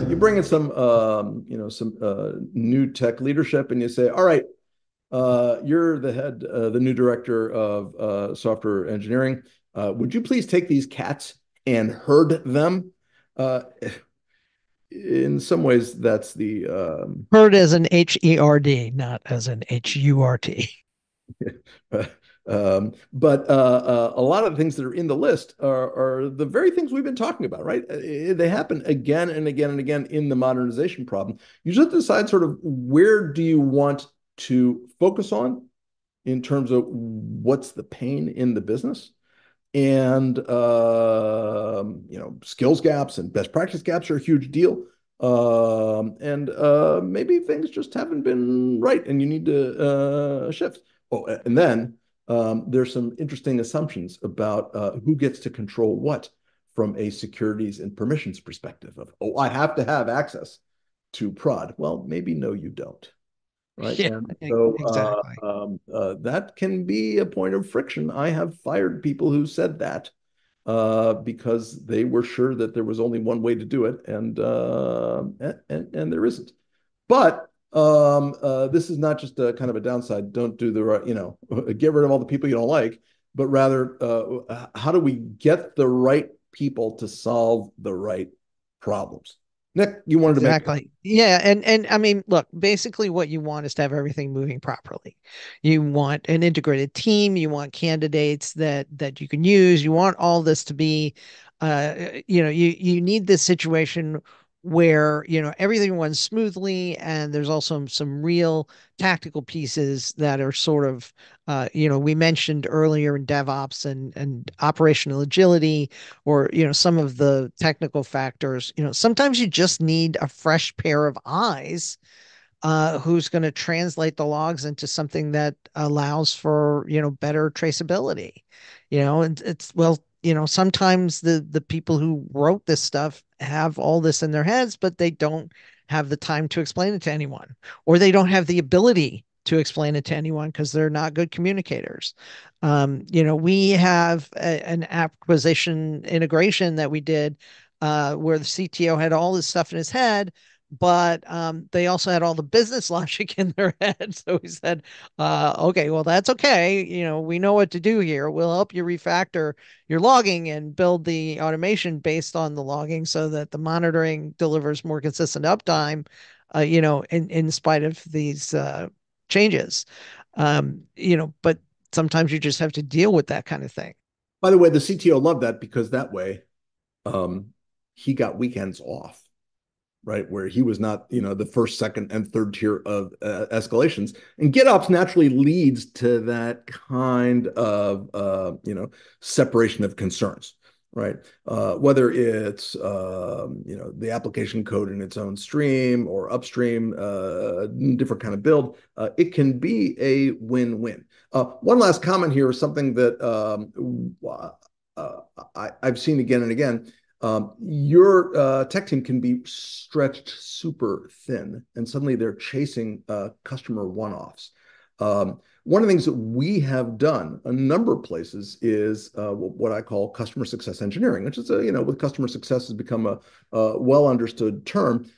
You bring in some, new tech leadership, and you say, "All right, you're the head, the new director of software engineering. Would you please take these cats and herd them?" Uh, in some ways, that's the Herd as an Herd, not as an Hurt. but a lot of the things that are in the list are the very things we've been talking about, right? They happen again and again and again in the modernization problem. You just have to decide sort of where do you want to focus on in terms of what's the pain in the business. And skills gaps and best practice gaps are a huge deal. And maybe things just haven't been right, and you need to shift. Oh, and then there's some interesting assumptions about who gets to control what from a securities and permissions perspective. Of, oh, I have to have access to prod. Well, maybe no, you don't. Right. Yeah, And so exactly. that can be a point of friction. I have fired people who said that because they were sure that there was only one way to do it, and there isn't. But this is not just a kind of a downside. Don't do the right, get rid of all the people you don't like, but rather, how do we get the right people to solve the right problems? Nick, you wanted to make. Exactly. Yeah, and I mean, look, basically what you want is to have everything moving properly. You want an integrated team, you want candidates that you can use. You want all this to be you need this situation where, everything runs smoothly, and there's also some real tactical pieces that are sort of we mentioned earlier in DevOps and operational agility, or some of the technical factors. Sometimes you just need a fresh pair of eyes, who's going to translate the logs into something that allows for better traceability. And it's, well, sometimes the people who wrote this stuff have all this in their heads, but they don't have the time to explain it to anyone, or they don't have the ability to explain it to anyone because they're not good communicators. We have an acquisition integration that we did, where the CTO had all this stuff in his head, but they also had all the business logic in their head. So he said, okay, well, that's okay. We know what to do here. We'll help you refactor your logging and build the automation based on the logging so that the monitoring delivers more consistent uptime, in spite of these changes. But sometimes you just have to deal with that kind of thing. By the way, the CTO loved that because that way um, he got weekends off, right? Where he was not, the first, second, and third tier of escalations. And GitOps naturally leads to that kind of, separation of concerns, right? Whether it's, the application code in its own stream or upstream, different kind of build, it can be a win-win. One last comment here is something that I've seen again and again. Your tech team can be stretched super thin, and suddenly they're chasing customer one-offs. One of the things that we have done a number of places is what I call customer success engineering, which is, with customer success has become a well understood term.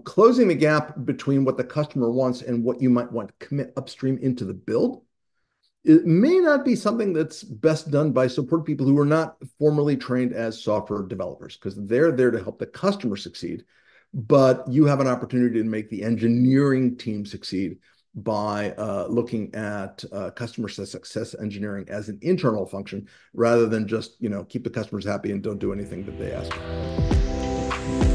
Closing the gap between what the customer wants and what you might want to commit upstream into the build. It may not be something that's best done by support people who are not formally trained as software developers, because they're there to help the customer succeed. But you have an opportunity to make the engineering team succeed by looking at customer success engineering as an internal function rather than just, keep the customers happy and don't do anything that they ask.